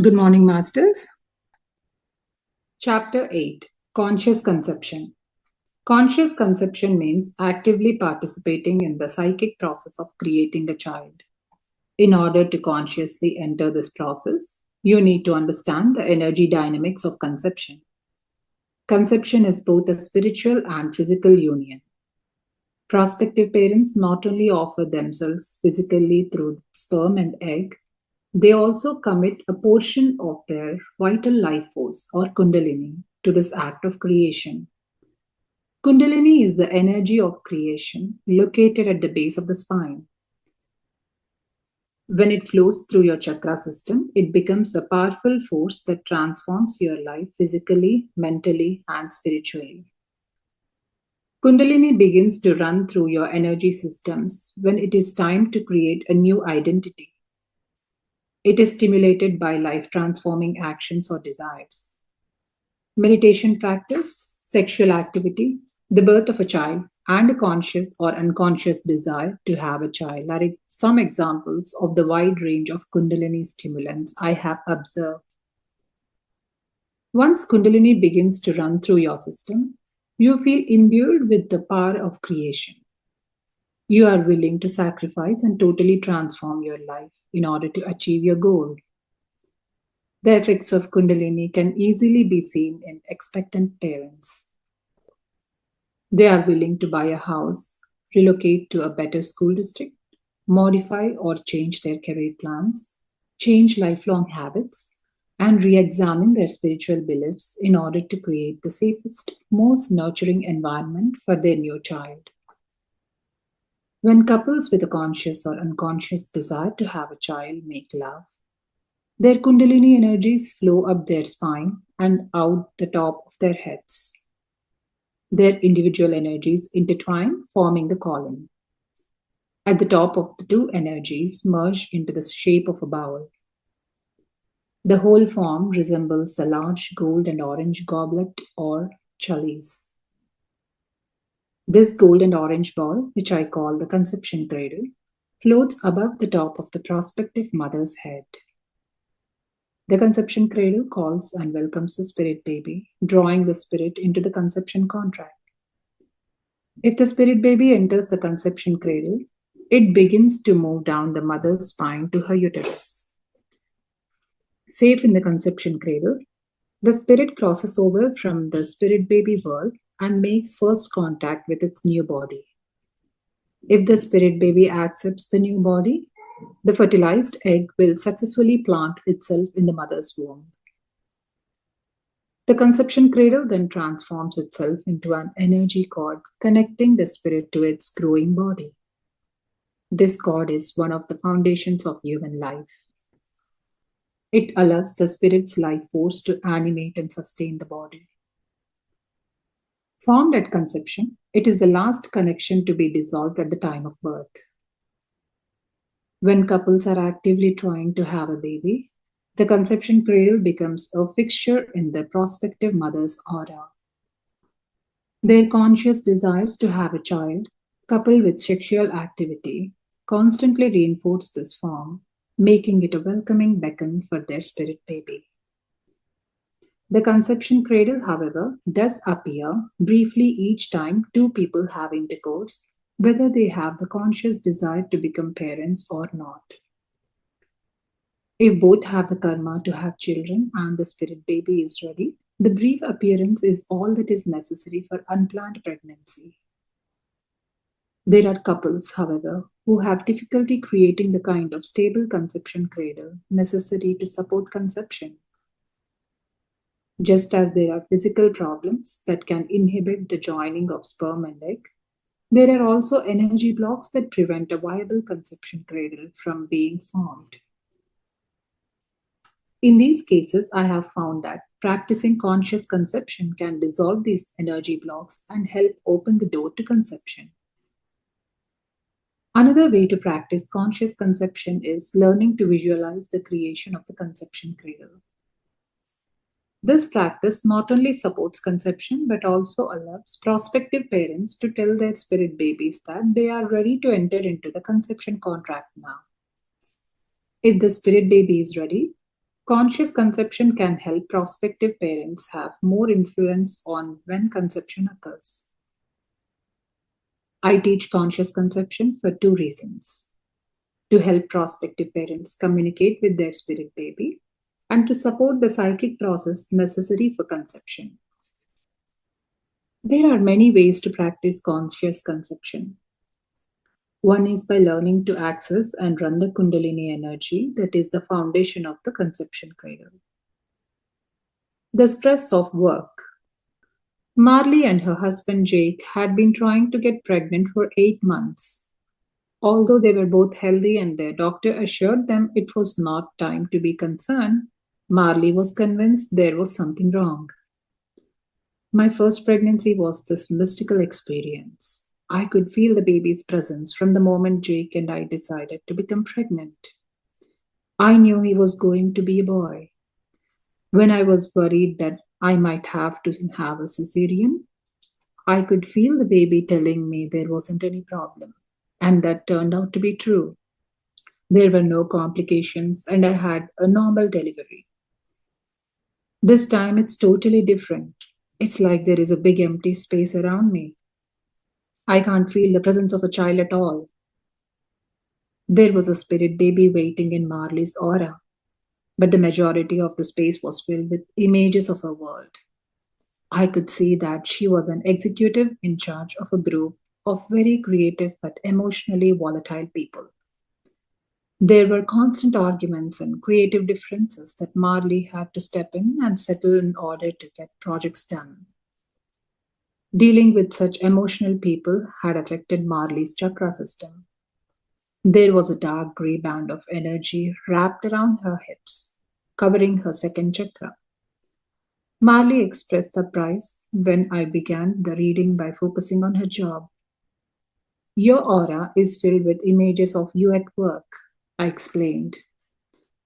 Good morning, Masters. Chapter 8, Conscious Conception. Conscious conception means actively participating in the psychic process of creating a child. In order to consciously enter this process, you need to understand the energy dynamics of conception. Conception is both a spiritual and physical union. Prospective parents not only offer themselves physically through sperm and egg, they also commit a portion of their vital life force or Kundalini to this act of creation. Kundalini is the energy of creation located at the base of the spine. When it flows through your chakra system, it becomes a powerful force that transforms your life physically, mentally, and spiritually. Kundalini begins to run through your energy systems when it is time to create a new identity. It is stimulated by life transforming actions or desires. Meditation practice, sexual activity, the birth of a child, and a conscious or unconscious desire to have a child are some examples of the wide range of Kundalini stimulants I have observed. Once Kundalini begins to run through your system, you feel imbued with the power of creation. You are willing to sacrifice and totally transform your life in order to achieve your goal. The effects of Kundalini can easily be seen in expectant parents. They are willing to buy a house, relocate to a better school district, modify or change their career plans, change lifelong habits, and re examine their spiritual beliefs in order to create the safest, most nurturing environment for their new child. When couples with a conscious or unconscious desire to have a child make love, their Kundalini energies flow up their spine and out the top of their heads. Their individual energies intertwine, forming the column. At the top of the two energies merge into the shape of a bowl. The whole form resembles a large gold and orange goblet or chalice. This gold and orange ball, which I call the conception cradle, floats above the top of the prospective mother's head. The conception cradle calls and welcomes the spirit baby, drawing the spirit into the conception contract. If the spirit baby enters the conception cradle, it begins to move down the mother's spine to her uterus. Safe in the conception cradle, the spirit crosses over from the spirit baby world and makes first contact with its new body. If the spirit baby accepts the new body, the fertilized egg will successfully plant itself in the mother's womb. The conception cradle then transforms itself into an energy cord connecting the spirit to its growing body. This cord is one of the foundations of human life. It allows the spirit's life force to animate and sustain the body. Formed at conception, it is the last connection to be dissolved at the time of birth. When couples are actively trying to have a baby, the conception cradle becomes a fixture in the prospective mother's aura. Their conscious desires to have a child, coupled with sexual activity, constantly reinforce this form, making it a welcoming beacon for their spirit baby. The conception cradle, however, does appear briefly each time two people have intercourse, whether they have the conscious desire to become parents or not. If both have the karma to have children and the spirit baby is ready, the brief appearance is all that is necessary for unplanned pregnancy. There are couples, however, who have difficulty creating the kind of stable conception cradle necessary to support conception. Just as there are physical problems that can inhibit the joining of sperm and egg, there are also energy blocks that prevent a viable conception cradle from being formed. In these cases, I have found that practicing conscious conception can dissolve these energy blocks and help open the door to conception. Another way to practice conscious conception is learning to visualize the creation of the conception cradle. This practice not only supports conception but also allows prospective parents to tell their spirit babies that they are ready to enter into the conception contract now. If the spirit baby is ready, Conscious conception can help prospective parents have more influence on when conception occurs. I teach conscious conception for two reasons: to help prospective parents communicate with their spirit baby and to support the psychic process necessary for conception. There are many ways to practice conscious conception. One is by learning to access and run the Kundalini energy that is the foundation of the conception cradle. The stress of work. Marley and her husband Jake had been trying to get pregnant for 8 months. Although they were both healthy and their doctor assured them it was not time to be concerned, Marley was convinced there was something wrong. My first pregnancy was this mystical experience. I could feel the baby's presence from the moment Jake and I decided to become pregnant. I knew he was going to be a boy. When I was worried that I might have to have a cesarean, I could feel the baby telling me there wasn't any problem. And that turned out to be true. There were no complications, and I had a normal delivery. This time it's totally different. It's like there is a big empty space around me. I can't feel the presence of a child at all. There was a spirit baby waiting in Marley's aura, but the majority of the space was filled with images of her world. I could see that she was an executive in charge of a group of very creative but emotionally volatile people. There were constant arguments and creative differences that Marley had to step in and settle in order to get projects done. Dealing with such emotional people had affected Marley's chakra system. There was a dark gray band of energy wrapped around her hips, covering her second chakra. Marley expressed surprise when I began the reading by focusing on her job. Your aura is filled with images of you at work, I explained.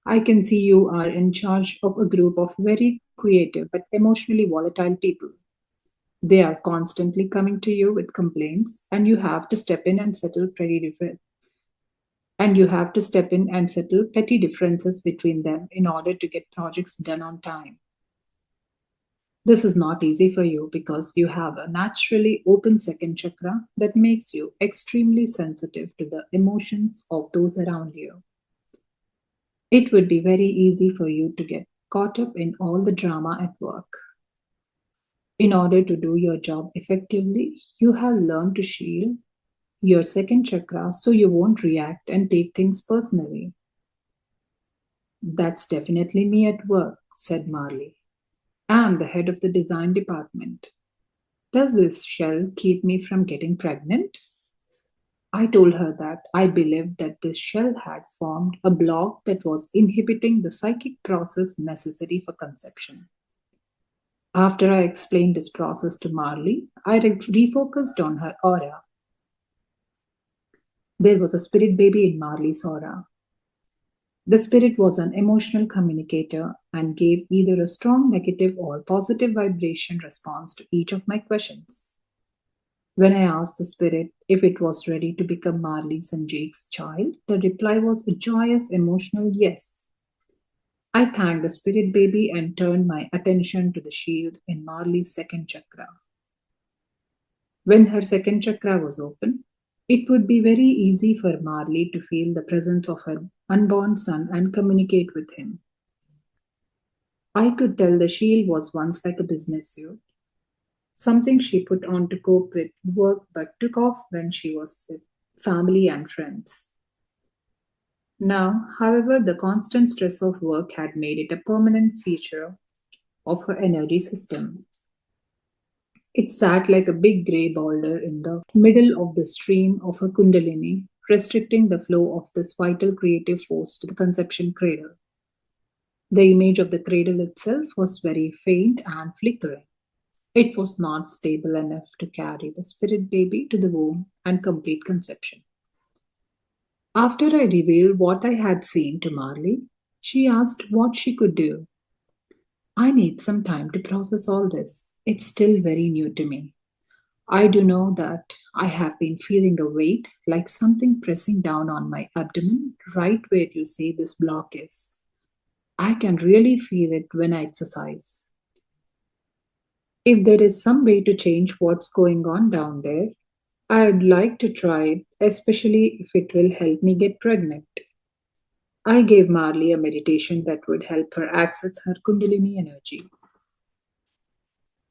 I can see you are in charge of a group of very creative but emotionally volatile people. They are constantly coming to you with complaints, and you have to step in and settle petty differences between them in order to get projects done on time. This is not easy for you because you have a naturally open second chakra that makes you extremely sensitive to the emotions of those around you. It would be very easy for you to get caught up in all the drama at work. In order to do your job effectively, you have learned to shield your second chakra so you won't react and take things personally. That's definitely me at work, said Marley. I'm the head of the design department. Does this shell keep me from getting pregnant? I told her that I believed that this shell had formed a block that was inhibiting the psychic process necessary for conception. After I explained this process to Marley, I refocused on her aura. There was a spirit baby in Marley's aura. The spirit was an emotional communicator and gave either a strong negative or positive vibration response to each of my questions. When I asked the spirit if it was ready to become Marley's and Jake's child, the reply was a joyous, emotional yes. I thanked the spirit baby and turned my attention to the shield in Marley's second chakra. When her second chakra was open, it would be very easy for Marley to feel the presence of her unborn son and communicate with him. I could tell the shield was once like a business suit, something she put on to cope with work but took off when she was with family and friends. Now, however, the constant stress of work had made it a permanent feature of her energy system. It sat like a big grey boulder in the middle of the stream of her Kundalini, restricting the flow of this vital creative force to the conception cradle. The image of the cradle itself was very faint and flickering. It was not stable enough to carry the spirit baby to the womb and complete conception. After I revealed what I had seen to Marley, she asked what she could do. I need some time to process all this. It's still very new to me. I do know that I have been feeling a weight, like something pressing down on my abdomen, right where you say this block is. I can really feel it when I exercise. If there is some way to change what's going on down there, I'd like to try it, especially if it will help me get pregnant. I gave Marley a meditation that would help her access her Kundalini energy.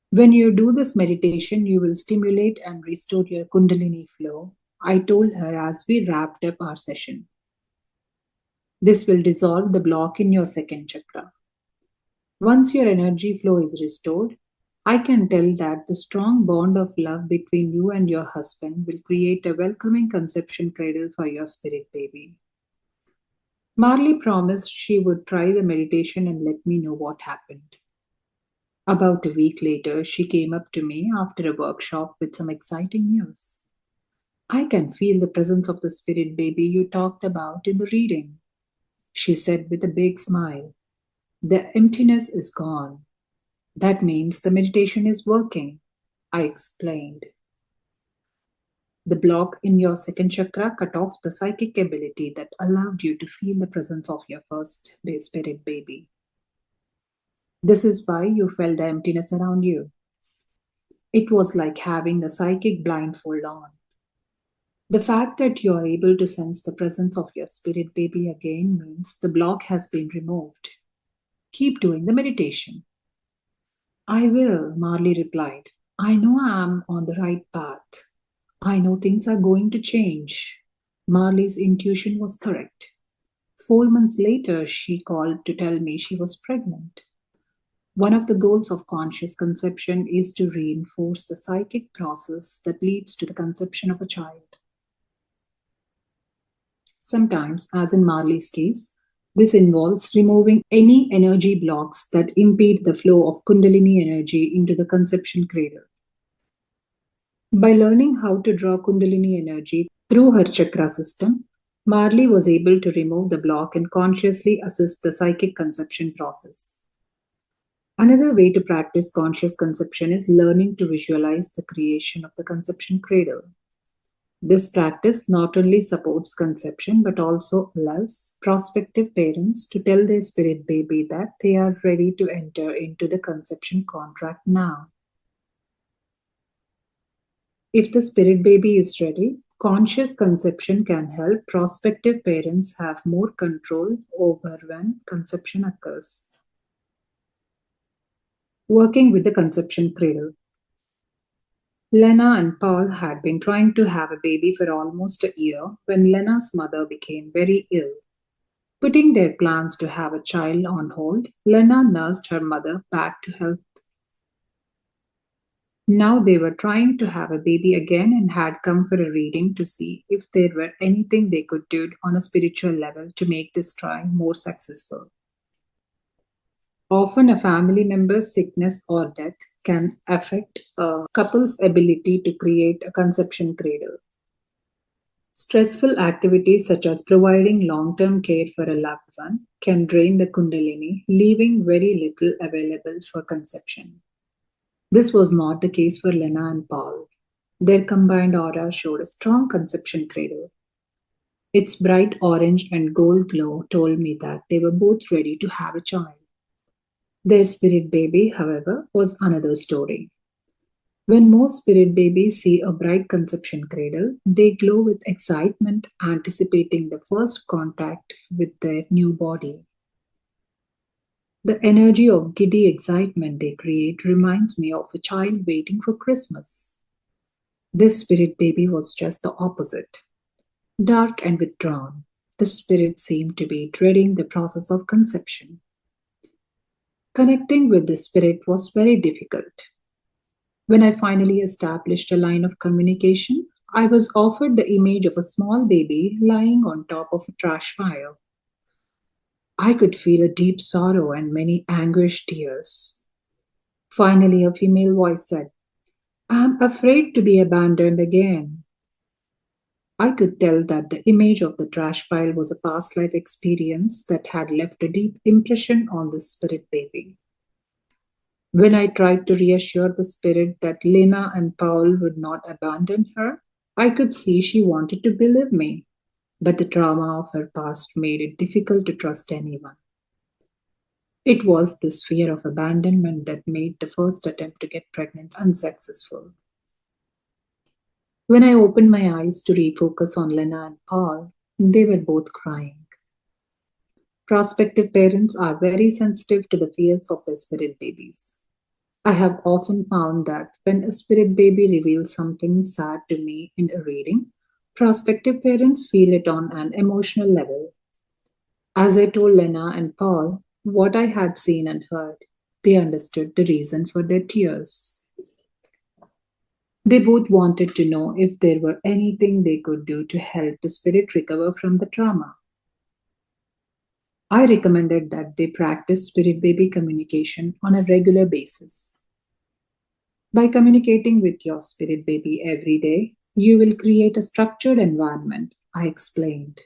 When you do this meditation, you will stimulate and restore your Kundalini flow, I told her as we wrapped up our session. This will dissolve the block in your second chakra. Once your energy flow is restored, I can tell that the strong bond of love between you and your husband will create a welcoming conception cradle for your spirit baby. Marley promised she would try the meditation and let me know what happened. About a week later, she came up to me after a workshop with some exciting news. I can feel the presence of the spirit baby you talked about in the reading, she said with a big smile. The emptiness is gone. That means the meditation is working, I explained. The block in your second chakra cut off the psychic ability that allowed you to feel the presence of your first spirit baby. This is why you felt the emptiness around you. It was like having the psychic blindfold on. The fact that you are able to sense the presence of your spirit baby again means the block has been removed. Keep doing the meditation. I will, Marley replied. I know I am on the right path. I know things are going to change. Marley's intuition was correct. 4 months later, she called to tell me she was pregnant. One of the goals of conscious conception is to reinforce the psychic process that leads to the conception of a child. Sometimes, as in Marley's case, this involves removing any energy blocks that impede the flow of Kundalini energy into the conception cradle. By learning how to draw Kundalini energy through her chakra system, Marley was able to remove the block and consciously assist the psychic conception process. Another way to practice conscious conception is learning to visualize the creation of the conception cradle. This practice not only supports conception but also allows prospective parents to tell their spirit baby that they are ready to enter into the conception contract now. If the spirit baby is ready, conscious conception can help prospective parents have more control over when conception occurs. Working with the conception cradle. Lena and Paul had been trying to have a baby for almost a year when Lena's mother became very ill. Putting their plans to have a child on hold, Lena nursed her mother back to health. Now they were trying to have a baby again and had come for a reading to see if there were anything they could do on a spiritual level to make this try more successful. Often, a family member's sickness or death can affect a couple's ability to create a conception cradle. Stressful activities such as providing long term care for a loved one can drain the Kundalini, leaving very little available for conception. This was not the case for Lena and Paul. Their combined aura showed a strong conception cradle. Its bright orange and gold glow told me that they were both ready to have a child. Their spirit baby, however, was another story. When most spirit babies see a bright conception cradle, they glow with excitement, anticipating the first contact with their new body. The energy of giddy excitement they create reminds me of a child waiting for Christmas. This spirit baby was just the opposite. Dark and withdrawn, the spirit seemed to be dreading the process of conception. Connecting with the spirit was very difficult. When I finally established a line of communication, I was offered the image of a small baby lying on top of a trash pile. I could feel a deep sorrow and many anguished tears. Finally, a female voice said, I am afraid to be abandoned again. I could tell that the image of the trash pile was a past life experience that had left a deep impression on the spirit baby. When I tried to reassure the spirit that Lena and Paul would not abandon her, I could see she wanted to believe me, but the trauma of her past made it difficult to trust anyone. It was this fear of abandonment that made the first attempt to get pregnant unsuccessful. When I opened my eyes to refocus on Lena and Paul, they were both crying. Prospective parents are very sensitive to the fears of their spirit babies. I have often found that when a spirit baby reveals something sad to me in a reading, prospective parents feel it on an emotional level. As I told Lena and Paul what I had seen and heard, they understood the reason for their tears. They both wanted to know if there were anything they could do to help the spirit recover from the trauma. I recommended that they practice spirit baby communication on a regular basis. By communicating with your spirit baby every day, you will create a structured environment, I explained.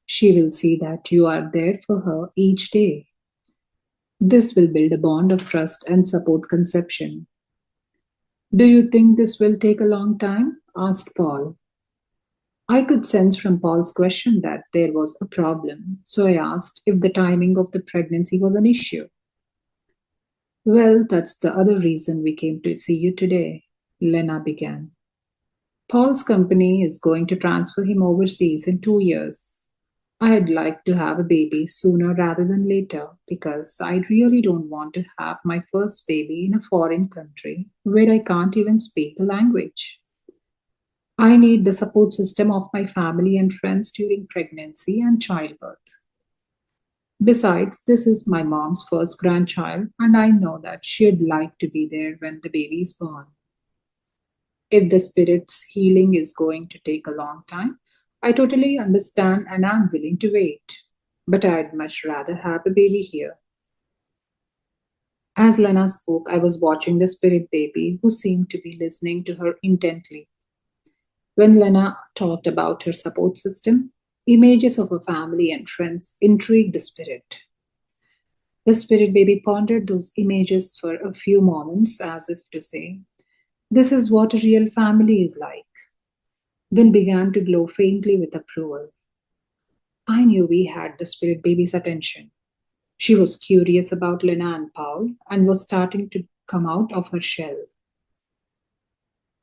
She will see that you are there for her each day. This will build a bond of trust and support conception. Do you think this will take a long time? Asked Paul. I could sense from Paul's question that there was a problem, so I asked if the timing of the pregnancy was an issue. Well, that's the other reason we came to see you today, Lena began. Paul's company is going to transfer him overseas in 2 years. I'd like to have a baby sooner rather than later because I really don't want to have my first baby in a foreign country where I can't even speak the language. I need the support system of my family and friends during pregnancy and childbirth. Besides, this is my mom's first grandchild, and I know that she'd like to be there when the baby is born. If the spirit's healing is going to take a long time, I totally understand and I'm willing to wait. But I'd much rather have a baby here. As Lena spoke, I was watching the spirit baby who seemed to be listening to her intently. When Lena talked about her support system, images of her family and friends intrigued the spirit. The spirit baby pondered those images for a few moments as if to say, "This is what a real family is like," then began to glow faintly with approval. I knew we had the spirit baby's attention. She was curious about Lena and Paul and was starting to come out of her shell.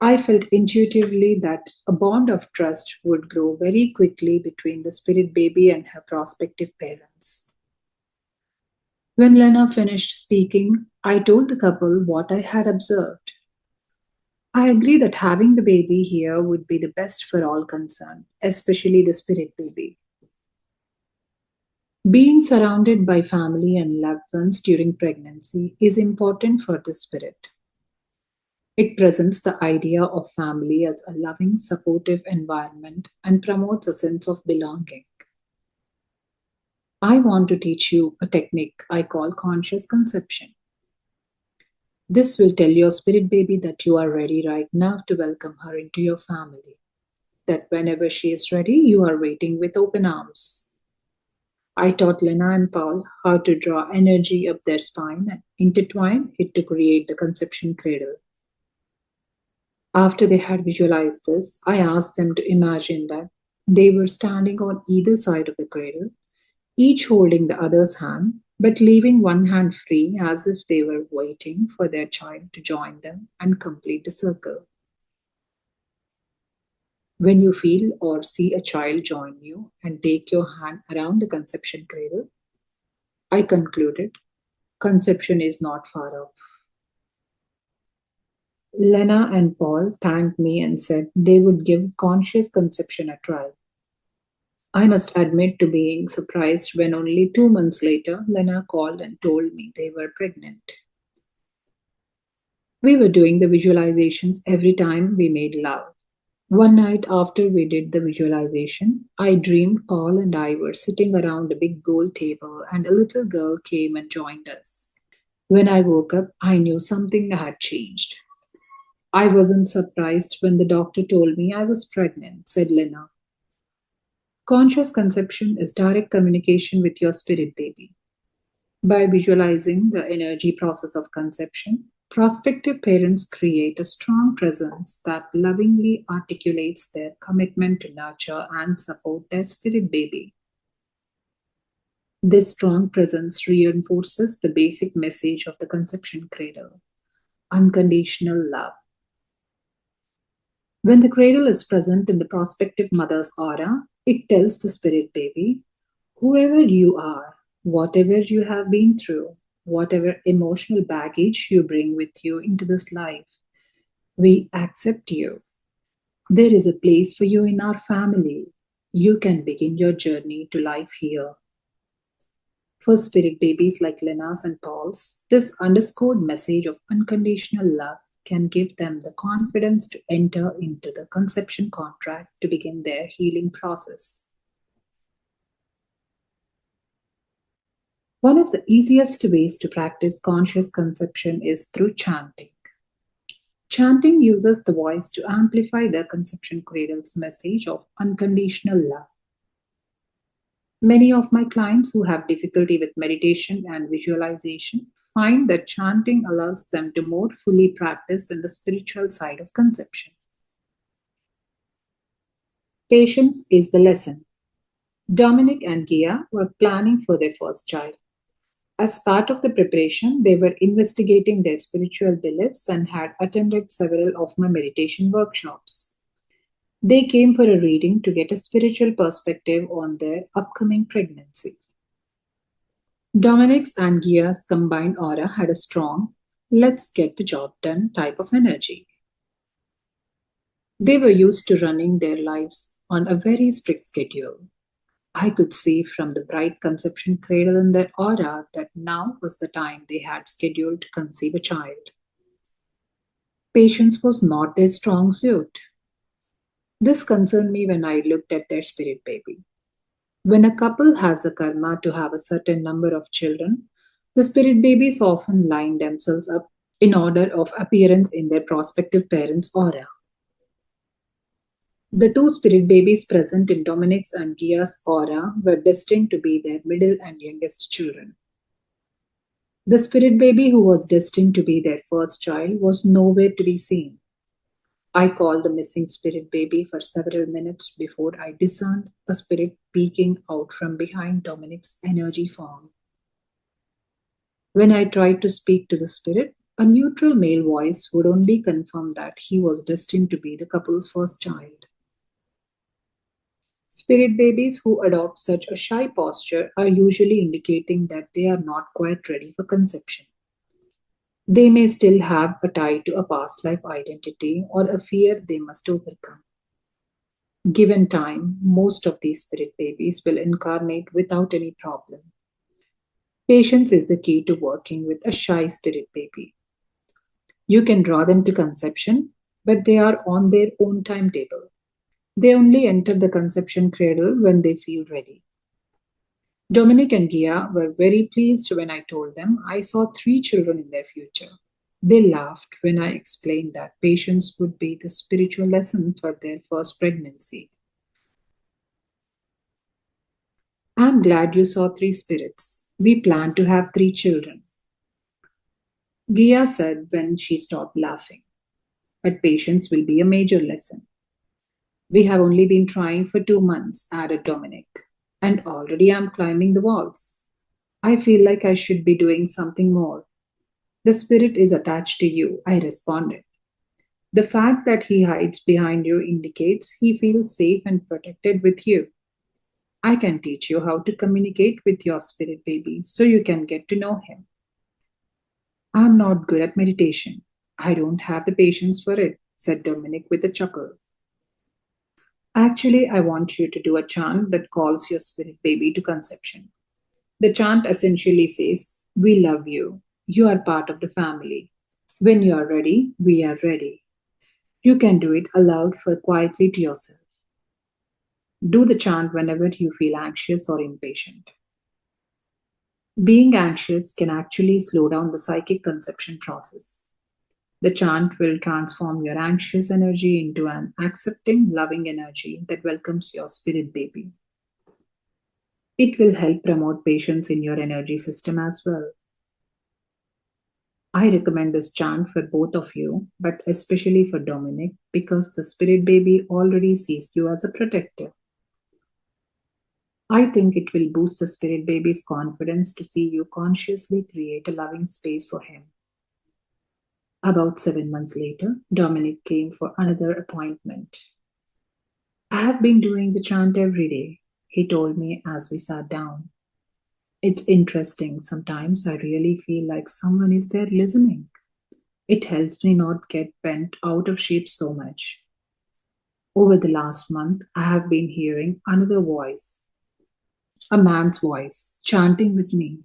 I felt intuitively that a bond of trust would grow very quickly between the spirit baby and her prospective parents. When Lena finished speaking, I told the couple what I had observed. I agree that having the baby here would be the best for all concerned, especially the spirit baby. Being surrounded by family and loved ones during pregnancy is important for the spirit. It presents the idea of family as a loving, supportive environment and promotes a sense of belonging. I want to teach you a technique I call conscious conception. This will tell your spirit baby that you are ready right now to welcome her into your family, that whenever she is ready, you are waiting with open arms. I taught Lena and Paul how to draw energy up their spine and intertwine it to create the conception cradle. After they had visualized this, I asked them to imagine that they were standing on either side of the cradle, each holding the other's hand, but leaving one hand free as if they were waiting for their child to join them and complete the circle. When you feel or see a child join you and take your hand around the conception cradle, I concluded conception is not far off. Lena and Paul thanked me and said they would give conscious conception a try. I must admit to being surprised when only 2 months later Lena called and told me they were pregnant. We were doing the visualizations every time we made love. One night after we did the visualization, I dreamed Paul and I were sitting around a big gold table and a little girl came and joined us. When I woke up, I knew something had changed. I wasn't surprised when the doctor told me I was pregnant, said Lena. Conscious conception is direct communication with your spirit baby. By visualizing the energy process of conception, prospective parents create a strong presence that lovingly articulates their commitment to nurture and support their spirit baby. This strong presence reinforces the basic message of the conception cradle: unconditional love. When the cradle is present in the prospective mother's aura, it tells the spirit baby, whoever you are, whatever you have been through, whatever emotional baggage you bring with you into this life, we accept you. There is a place for you in our family. You can begin your journey to life here. For spirit babies like Lena's and Paul's, this underscored message of unconditional love can give them the confidence to enter into the conception contract to begin their healing process. One of the easiest ways to practice conscious conception is through chanting. Chanting uses the voice to amplify the conception cradle's message of unconditional love. Many of my clients who have difficulty with meditation and visualization find that chanting allows them to more fully practice in the spiritual side of conception. Patience is the lesson. Dominic and Gia were planning for their first child. As part of the preparation, they were investigating their spiritual beliefs and had attended several of my meditation workshops. They came for a reading to get a spiritual perspective on their upcoming pregnancy. Dominic's and Gia's combined aura had a strong, let's get the job done type of energy. They were used to running their lives on a very strict schedule. I could see from the bright conception cradle in their aura that now was the time they had scheduled to conceive a child. Patience was not their strong suit. This concerned me when I looked at their spirit baby. When a couple has the karma to have a certain number of children, the spirit babies often line themselves up in order of appearance in their prospective parents' aura. The two spirit babies present in Dominic's and Gia's aura were destined to be their middle and youngest children. The spirit baby who was destined to be their first child was nowhere to be seen. I called the missing spirit baby for several minutes before I discerned a spirit peeking out from behind Dominic's energy form. When I tried to speak to the spirit, a neutral male voice would only confirm that he was destined to be the couple's first child. Spirit babies who adopt such a shy posture are usually indicating that they are not quite ready for conception. They may still have a tie to a past life identity or a fear they must overcome. Given time, most of these spirit babies will incarnate without any problem. Patience is the key to working with a shy spirit baby. You can draw them to conception, but they are on their own timetable. They only enter the conception cradle when they feel ready. Dominic and Gia were very pleased when I told them I saw 3 children in their future. They laughed when I explained that patience would be the spiritual lesson for their first pregnancy. I'm glad you saw 3 spirits. We plan to have 3 children, Gia said when she stopped laughing. But patience will be a major lesson. We have only been trying for 2 months, added Dominic, and already I'm climbing the walls. I feel like I should be doing something more. The spirit is attached to you, I responded. The fact that he hides behind you indicates he feels safe and protected with you. I can teach you how to communicate with your spirit baby so you can get to know him. I'm not good at meditation. I don't have the patience for it, said Dominic with a chuckle. Actually, I want you to do a chant that calls your spirit baby to conception. The chant essentially says, we love you. You are part of the family. When you are ready, we are ready. You can do it aloud for quietly to yourself. Do the chant whenever you feel anxious or impatient. Being anxious can actually slow down the psychic conception process. The chant will transform your anxious energy into an accepting, loving energy that welcomes your spirit baby. It will help promote patience in your energy system as well. I recommend this chant for both of you, but especially for Dominic, because the spirit baby already sees you as a protector. I think it will boost the spirit baby's confidence to see you consciously create a loving space for him. About 7 months later, Dominic came for another appointment. I have been doing the chant every day, he told me as we sat down. It's interesting. Sometimes I really feel like someone is there listening. It helps me not get bent out of shape so much. Over the last month, I have been hearing another voice, a man's voice, chanting with me.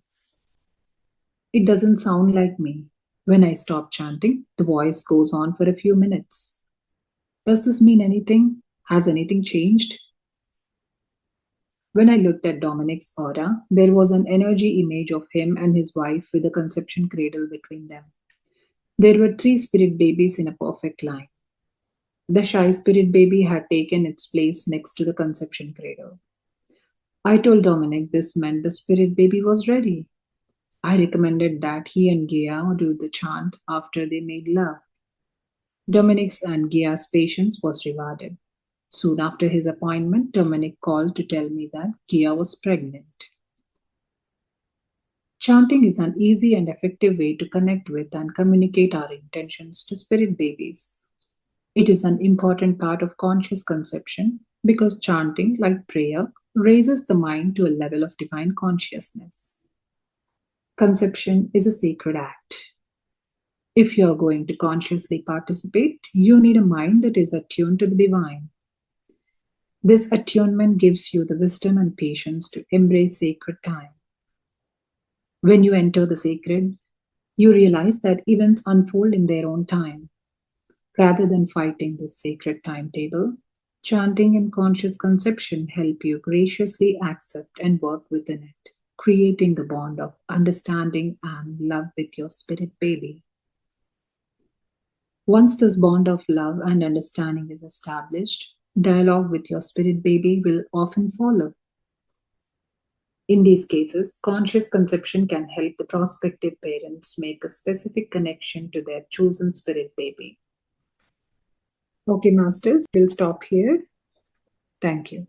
It doesn't sound like me. When I stop chanting, the voice goes on for a few minutes. Does this mean anything? Has anything changed? When I looked at Dominic's aura, there was an energy image of him and his wife with a conception cradle between them. There were three spirit babies in a perfect line. The shy spirit baby had taken its place next to the conception cradle. I told Dominic this meant the spirit baby was ready. I recommended that he and Gia do the chant after they made love. Dominic's and Gia's patience was rewarded. Soon after his appointment, Dominic called to tell me that Gia was pregnant. Chanting is an easy and effective way to connect with and communicate our intentions to spirit babies. It is an important part of conscious conception because chanting, like prayer, raises the mind to a level of divine consciousness. Conception is a sacred act. If you are going to consciously participate, you need a mind that is attuned to the divine. This attunement gives you the wisdom and patience to embrace sacred time. When you enter the sacred, you realize that events unfold in their own time. Rather than fighting this sacred timetable, chanting and conscious conception help you graciously accept and work within it, creating a bond of understanding and love with your spirit baby. Once this bond of love and understanding is established, dialogue with your spirit baby will often follow. In these cases, conscious conception can help the prospective parents make a specific connection to their chosen spirit baby. Okay, Masters, we'll stop here. Thank you.